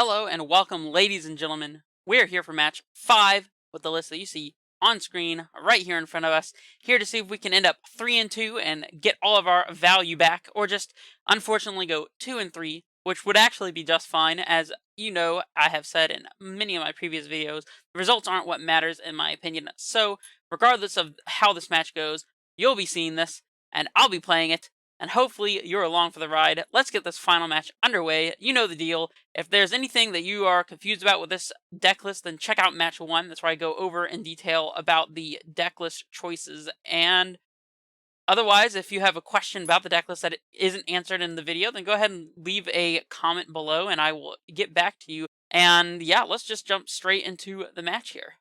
Hello and welcome, ladies and gentlemen. We're here for match 5 with the list that you see on screen right here in front of us. Here to see if we can end up 3-2 and get all of our value back, or just unfortunately go 2-3, which would actually be just fine. As you know, I have said in many of my previous videos, the results aren't what matters in my opinion. So, regardless of how this match goes, you'll be seeing this, and I'll be playing it. And hopefully you're along for the ride. Let's get this final match underway. You know the deal. If there's anything that you are confused about with this deck list, then check out match 1. That's where I go over in detail about the deck list choices. And otherwise, if you have a question about the deck list that isn't answered in the video, then go ahead and leave a comment below and I will get back to you. And yeah, let's just jump straight into the match here.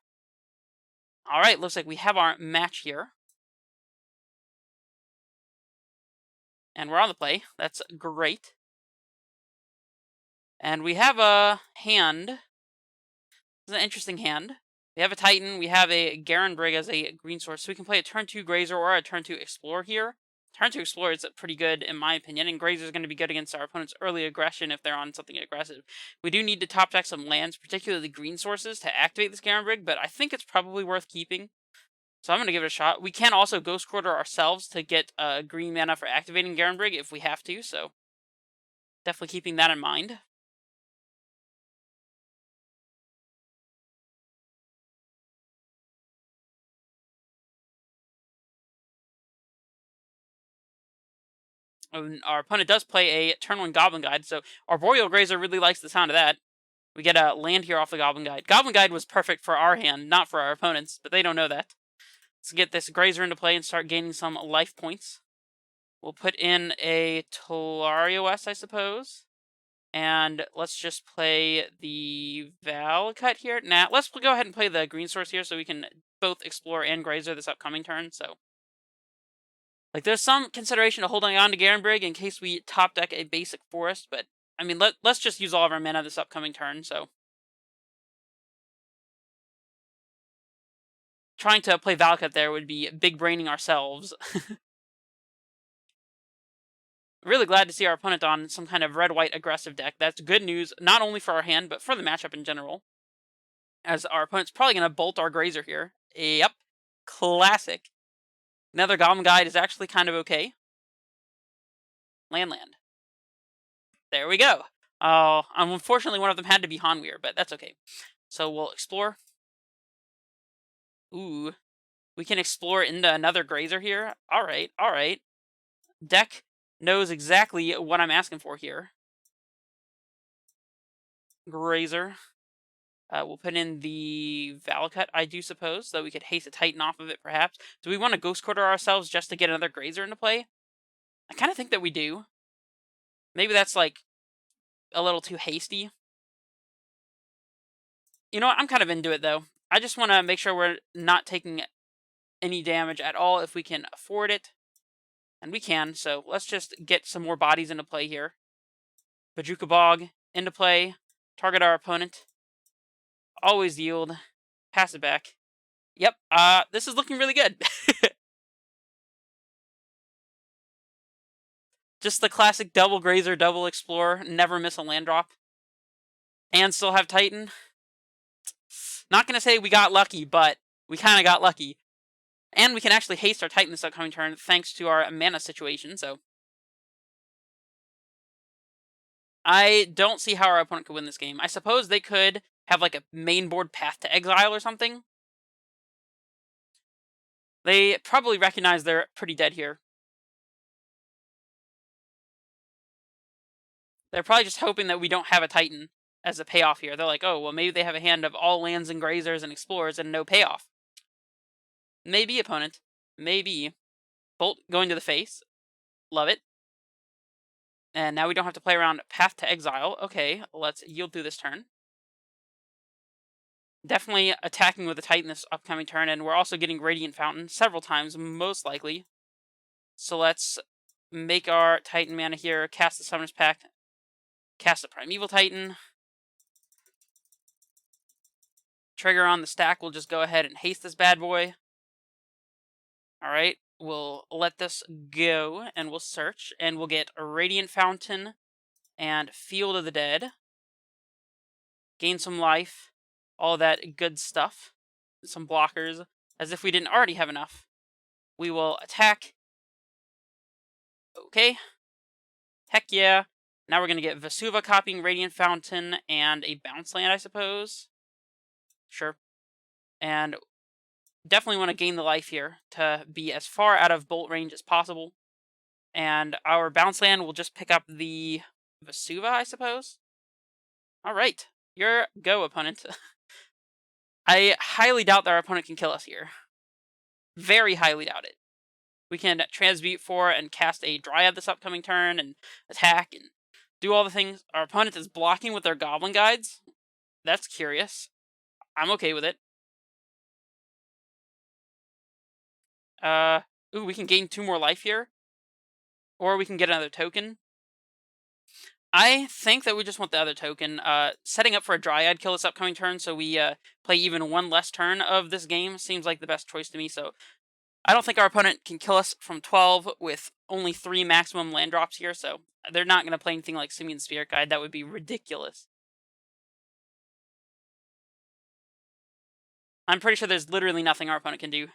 Alright, looks like we have our match here. And we're on the play. That's great. And we have a hand. This is an interesting hand. We have a Titan. We have a Garen Brig as a green source. So we can play a turn 2 Grazer or a turn 2 Explorer here. Turn 2 Explorer is pretty good in my opinion. And Grazer is going to be good against our opponent's early aggression if they're on something aggressive. We do need to top deck some lands, particularly green sources, to activate this Garen Brig. But I think it's probably worth keeping. So I'm going to give it a shot. We can also Ghost Quarter ourselves to get green mana for activating Garen Brig if we have to. So definitely keeping that in mind. Our opponent does play a turn 1 Goblin Guide, so our Boreal Grazer really likes the sound of that. We get a land here off the Goblin Guide. Goblin Guide was perfect for our hand, not for our opponents, but they don't know that. Let's get this Grazer into play and start gaining some life points. We'll put in a Tolarios, I suppose. And let's just play the Valakut here. Nah, let's go ahead and play the green source here so we can both explore and Grazer this upcoming turn, so... Like, there's some consideration to holding on to Garen Brig in case we top deck a basic forest, but, I mean, let's just use all of our mana this upcoming turn, so. Trying to play Valakut there would be big-braining ourselves. Really glad to see our opponent on some kind of red-white aggressive deck. That's good news, not only for our hand, but for the matchup in general. As our opponent's probably going to bolt our Grazer here. Yep. Classic. Another Goblin Guide is actually kind of okay. Land. There we go. Unfortunately, one of them had to be Hanweir, but that's okay. So we'll explore. Ooh. We can explore into another Grazer here. Alright, alright. Deck knows exactly what I'm asking for here. Grazer. We'll put in the Valakut, I do suppose, so we could haste a Titan off of it, perhaps. Do we want to Ghost Quarter ourselves just to get another Grazer into play? I kind of think that we do. Maybe that's, like, a little too hasty. You know what? I'm kind of into it, though. I just want to make sure we're not taking any damage at all if we can afford it. And we can, so let's just get some more bodies into play here. Bajuka Bog into play. Target our opponent. Always yield. Pass it back. Yep, this is looking really good. Just the classic double Grazer, double Explorer, never miss a land drop. And still have Titan. Not going to say we got lucky, but we kind of got lucky. And we can actually haste our Titan this upcoming turn thanks to our mana situation, so... I don't see how our opponent could win this game. I suppose they could have, like, a main board Path to Exile or something. They probably recognize they're pretty dead here. They're probably just hoping that we don't have a Titan as a payoff here. They're like, oh, well, maybe they have a hand of all lands and Grazers and Explorers and no payoff. Maybe, opponent. Maybe. Bolt going to the face. Love it. And now we don't have to play around Path to Exile. Okay, let's yield through this turn. Definitely attacking with the Titan this upcoming turn, and we're also getting Radiant Fountain several times, most likely. So let's make our Titan mana here, cast the Summoner's Pact, cast the Primeval Titan. Trigger on the stack, we'll just go ahead and haste this bad boy. Alright, we'll let this go, and we'll search, and we'll get a Radiant Fountain and Field of the Dead. gain some life, all that good stuff. Some blockers, as if we didn't already have enough. We will attack. Okay. Heck yeah. Now we're going to get Vesuva copying Radiant Fountain and a Bounce Land, I suppose. Sure. And definitely want to gain the life here to be as far out of bolt range as possible. And our Bounce Land will just pick up the Vesuva, I suppose. Alright. Your go, opponent. I highly doubt that our opponent can kill us here. Very highly doubt it. We can transmute for and cast a Dryad this upcoming turn and attack and do all the things. Our opponent is blocking with their Goblin Guides. That's curious. I'm okay with it. Ooh, we can gain 2 more life here. Or we can get another token. I think that we just want the other token. Setting up for a Dryad kill this upcoming turn, so we play even 1 less turn of this game seems like the best choice to me. So I don't think our opponent can kill us from 12 with only 3 maximum land drops here. So they're not going to play anything like Simian Spirit Guide. That would be ridiculous. I'm pretty sure there's literally nothing our opponent can do.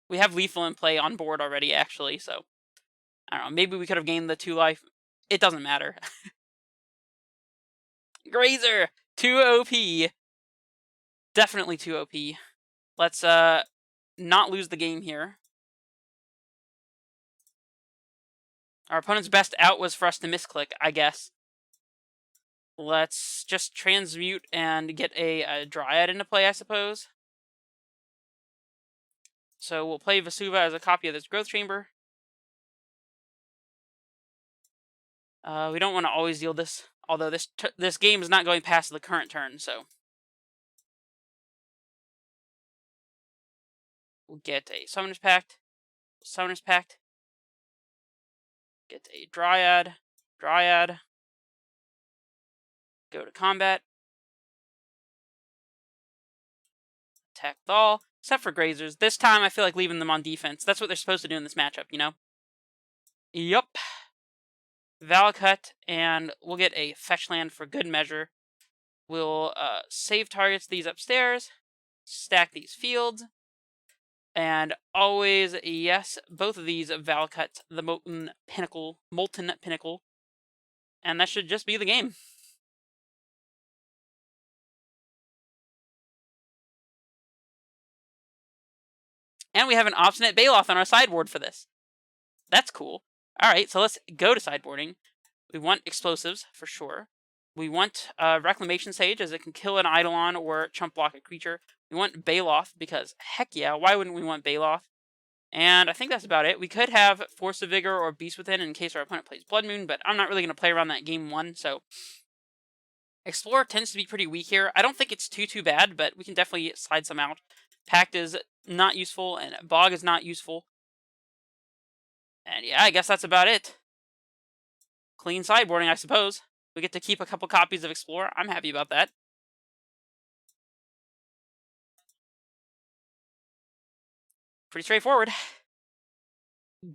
We have Lethal in play on board already, actually. So I don't know. Maybe we could have gained the 2 life. It doesn't matter. Grazer! 2 OP. Definitely 2 OP. Let's not lose the game here. Our opponent's best out was for us to misclick, I guess. Let's just transmute and get a Dryad into play, I suppose. So we'll play Vesuva as a copy of this Growth Chamber. We don't want to always deal this, although this game is not going past the current turn, so we'll get a Summoner's Pact, get a Dryad, go to combat, attack Thal, except for Grazers. This time I feel like leaving them on defense. That's what they're supposed to do in this matchup, you know? Yup. Valakut, and we'll get a fetch land for good measure. We'll save targets these upstairs, stack these fields, and always, yes, both of these Valakut, the Molten Pinnacle, and that should just be the game. And we have an obstinate Baloth on our sideboard for this. That's cool. Alright, so let's go to sideboarding. We want explosives, for sure. We want Reclamation Sage, as it can kill an Eidolon or chump block a creature. We want Baloth, because heck yeah, why wouldn't we want Baloth? And I think that's about it. We could have Force of Vigor or Beast Within in case our opponent plays Blood Moon, but I'm not really going to play around that game 1, so... Explorer tends to be pretty weak here. I don't think it's too bad, but we can definitely slide some out. Pact is not useful, and Bog is not useful. And yeah, I guess that's about it. Clean sideboarding, I suppose. We get to keep a couple copies of Explorer. I'm happy about that. Pretty straightforward.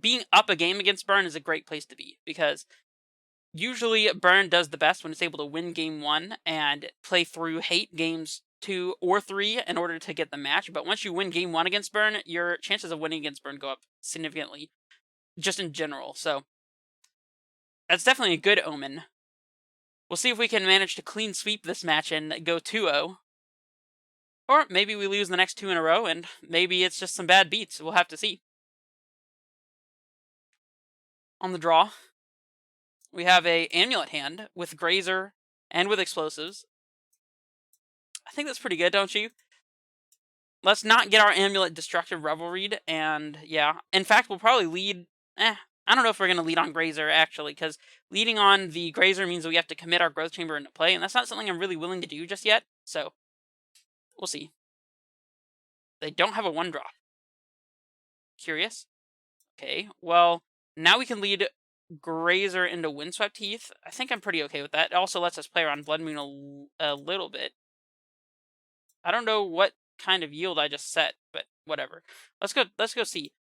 Being up a game against Burn is a great place to be, because usually Burn does the best when it's able to win game 1 and play through hate games 2 or 3 in order to get the match. But once you win game 1 against Burn, your chances of winning against Burn go up significantly, just in general. So that's definitely a good omen. We'll see if we can manage to clean sweep this match and go 2-0. Or maybe we lose the next 2 in a row, and maybe it's just some bad beats. We'll have to see. On the draw, we have a Amulet hand with Grazer and with explosives. I think that's pretty good, don't you? Let's not get our Amulet Destructive Revelry, and yeah. In fact, we'll probably lead... I don't know if we're going to lead on Grazer, actually, because leading on the Grazer means that we have to commit our Growth Chamber into play, and that's not something I'm really willing to do just yet, so we'll see. They don't have a 1-drop. Curious. Okay, well, now we can lead Grazer into Windswept Heath. I think I'm pretty okay with that. It also lets us play around Blood Moon a little bit. I don't know what kind of yield I just set, but whatever. Let's go see.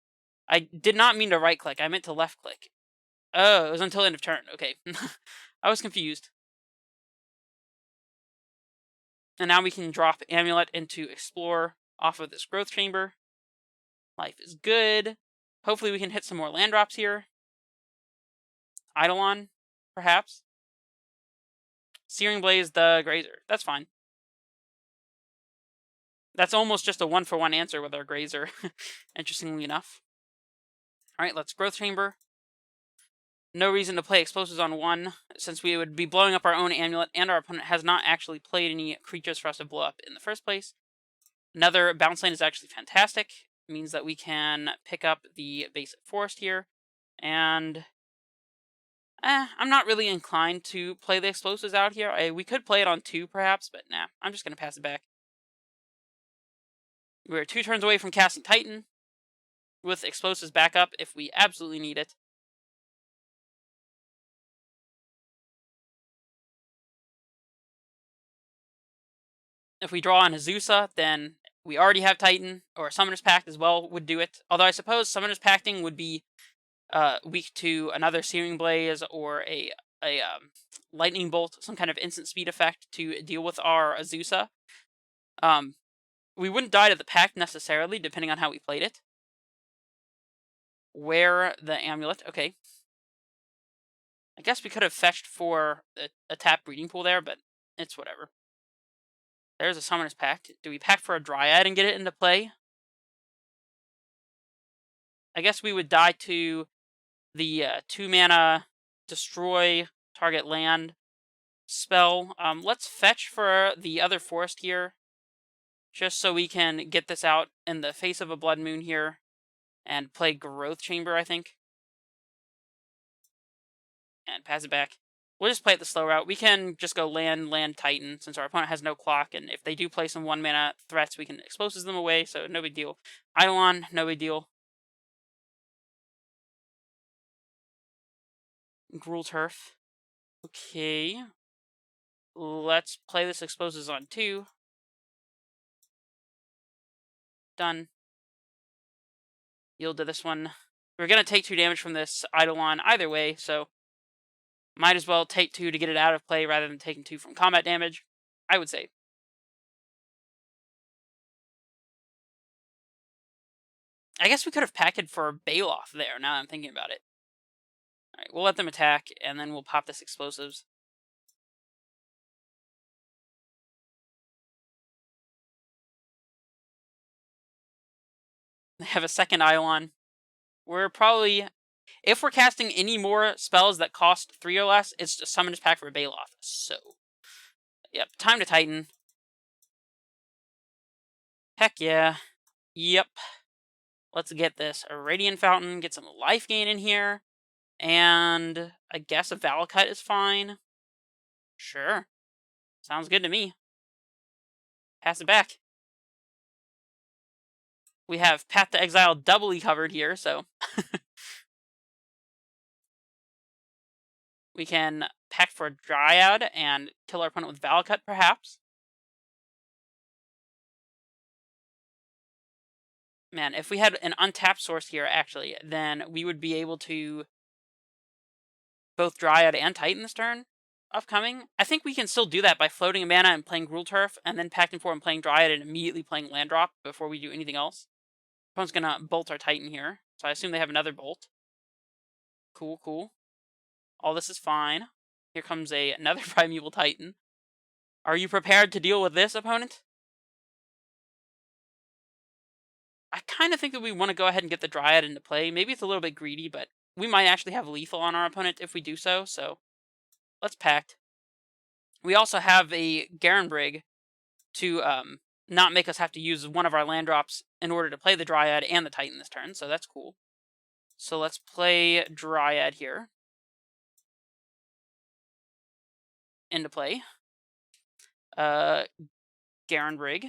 I did not mean to right click. I meant to left click. Oh, it was until end of turn. Okay. I was confused. And now we can drop Amulet into Explore off of this Growth Chamber. Life is good. Hopefully we can hit some more land drops here. Eidolon, perhaps. Searing Blaze the Grazer. That's fine. That's almost just a 1-for-1 answer with our Grazer, interestingly enough. Alright, let's Growth Chamber. No reason to play Explosives on 1, since we would be blowing up our own Amulet, and our opponent has not actually played any creatures for us to blow up in the first place. Another bounce lane is actually fantastic. It means that we can pick up the basic forest here, and I'm not really inclined to play the Explosives out here. We could play it on 2, perhaps, but nah, I'm just going to pass it back. We're 2 turns away from casting Titan, with Explosives back up if we absolutely need it. If we draw on Azusa, then we already have Titan, or Summoner's Pact as well would do it. Although I suppose Summoner's Pacting would be weak to another Searing Blaze or a Lightning Bolt, some kind of instant speed effect to deal with our Azusa. We wouldn't die to the Pact necessarily, depending on how we played it. Where the Amulet, okay. I guess we could have fetched for a tap Breeding Pool there, but it's whatever. There's a Summoner's Pact. Do we pack for a Dryad and get it into play? I guess we would die to the 2-mana destroy target land spell. Let's fetch for the other forest here, just so we can get this out in the face of a Blood Moon here, and play Growth Chamber, I think. And pass it back. We'll just play it the slow route. We can just go land Titan, since our opponent has no clock, and if they do play some 1-mana threats, we can Explosives them away, so no big deal. Eidolon, no big deal. Gruul Turf. Okay. Let's play this Exposes on 2. Done. Yield to this one. We're going to take 2 damage from this Eidolon either way, so might as well take 2 to get it out of play rather than taking 2 from combat damage, I would say. I guess we could have packed for Baloth there, now that I'm thinking about it. Alright, we'll let them attack, and then we'll pop this Explosives. They have a second Eidolon. We're probably... If we're casting any more spells that cost 3 or less, it's just Summoner's Pact for Baloth. So, yep, time to Titan. Heck yeah. Yep. Let's get this. A Radiant Fountain, get some life gain in here. And I guess a Valakut is fine. Sure. Sounds good to me. Pass it back. We have Path to Exile doubly covered here, so... We can pack for a Dryad and kill our opponent with Valakut, perhaps. Man, if we had an untapped source here, actually, then we would be able to both Dryad and Titan this turn upcoming. I think we can still do that by floating a mana and playing Gruul Turf, and then packing for and playing Dryad and immediately playing Land Drop before we do anything else. Opponent's gonna bolt our Titan here, so I assume they have another bolt. Cool, cool. All this is fine. Here comes another Primeval Titan. Are you prepared to deal with this, opponent? I kind of think that we want to go ahead and get the Dryad into play. Maybe it's a little bit greedy, but we might actually have lethal on our opponent if we do so, so let's pact. We also have a Garenbrig to not make us have to use one of our land drops in order to play the Dryad and the Titan this turn, so that's cool. So let's play Dryad here. Into play. Garenbrig.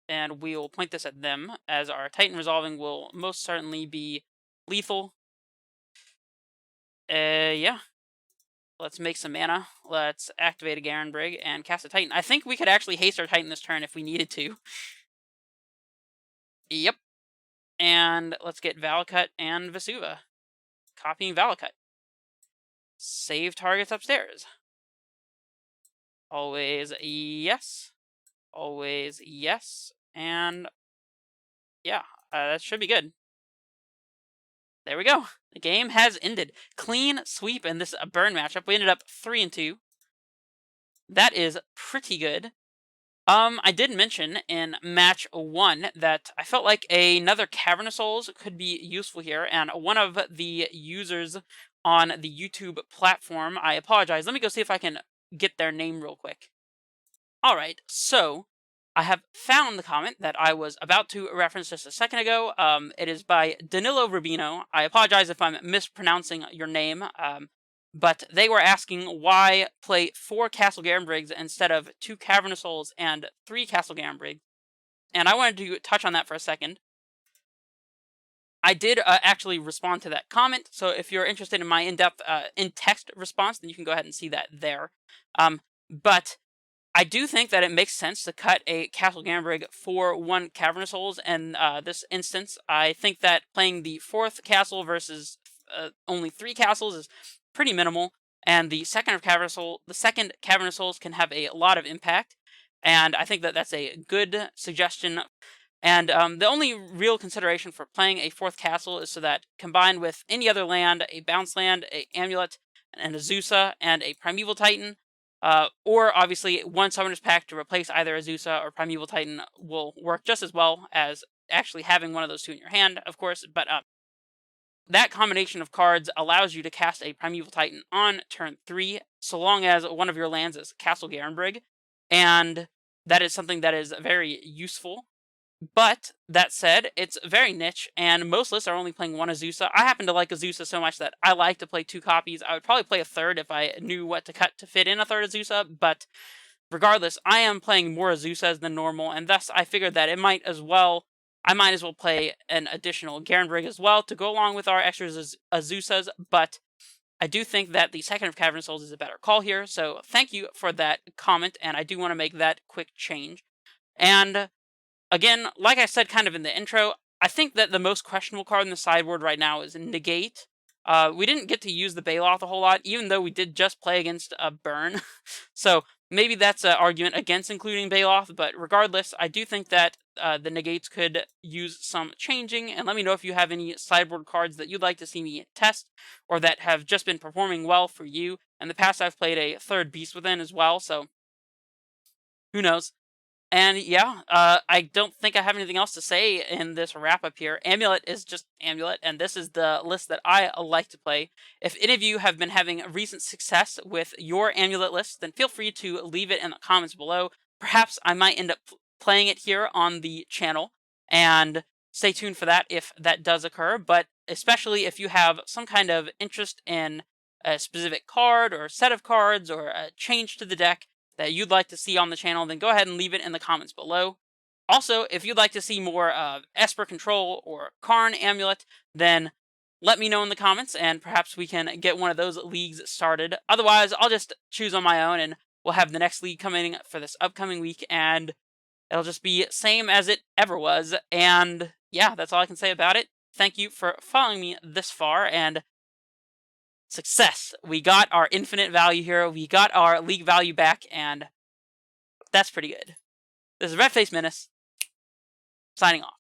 And we'll point this at them, as our Titan resolving will most certainly be lethal. Yeah. Let's make some mana. Let's activate a Garenbrig and cast a Titan. I think we could actually haste our Titan this turn if we needed to. Yep. And let's get Valakut and Vesuva. Copying Valakut. Save targets upstairs. Always yes. Always yes. And yeah, that should be good. There we go. The game has ended. Clean sweep in this burn matchup. We ended up 3-2. That is pretty good. I did mention in match 1 that I felt like another Cavern of Souls could be useful here, and one of the users on the YouTube platform, I apologize, let me go see if I can get their name real quick. Alright, so I have found the comment that I was about to reference just a second ago. It is by Danilo Rubino. I apologize if I'm mispronouncing your name, but they were asking why play 4 Castle Garenbrigs instead of 2 Cavern of Souls and 3 Castle Garenbrigs. And I wanted to touch on that for a second. I did actually respond to that comment, so if you're interested in my in-depth, in-text response, then you can go ahead and see that there. But I do think that it makes sense to cut a Castle Gambrig for 1 Cavern of Souls in this instance. I think that playing the 4th castle versus only 3 castles is pretty minimal, and the second Cavern of Souls can have a lot of impact, and I think that that's a good suggestion. And the only real consideration for playing a 4th castle is so that combined with any other land, a bounce land, a amulet, and a Zusa, and a Primeval Titan, or obviously one Summoner's Pack to replace either a Zusa or Primeval Titan will work just as well as actually having one of those 2 in your hand, of course. But that combination of cards allows you to cast a Primeval Titan on turn 3, so long as one of your lands is Castle Garenbrig, and that is something that is very useful. But that said, it's very niche, and most lists are only playing 1 Azusa. I happen to like Azusa so much that I like to play 2 copies. I would probably play a 3rd if I knew what to cut to fit in a 3rd Azusa, but regardless, I am playing more Azusas than normal, and thus I figured that I might as well play an additional Garenbrig as well to go along with our extra Azusas, but I do think that the second of Cavern Souls is a better call here, so thank you for that comment, and I do want to make that quick change. And again, like I said kind of in the intro, I think that the most questionable card in the sideboard right now is Negate. We didn't get to use the Baloth a whole lot, even though we did just play against a Burn. So maybe that's an argument against including Baloth, but regardless, I do think that the Negates could use some changing, and let me know if you have any sideboard cards that you'd like to see me test, or that have just been performing well for you. In the past, I've played a 3rd Beast Within as well, so who knows. And yeah, I don't think I have anything else to say in this wrap-up here. Amulet is just Amulet, and this is the list that I like to play. If any of you have been having recent success with your Amulet list, then feel free to leave it in the comments below. Perhaps I might end up playing it here on the channel, and stay tuned for that if that does occur. But especially if you have some kind of interest in a specific card or set of cards or a change to the deck that you'd like to see on the channel, then go ahead and leave it in the comments below. Also, if you'd like to see more Esper Control or Karn Amulet, then let me know in the comments, and perhaps we can get one of those leagues started. Otherwise, I'll just choose on my own, and we'll have the next league coming for this upcoming week, and it'll just be same as it ever was. And yeah, that's all I can say about it. Thank you for following me this far, and success. We got our infinite value here. We got our league value back, and that's pretty good. This is Red Face Menace, signing off.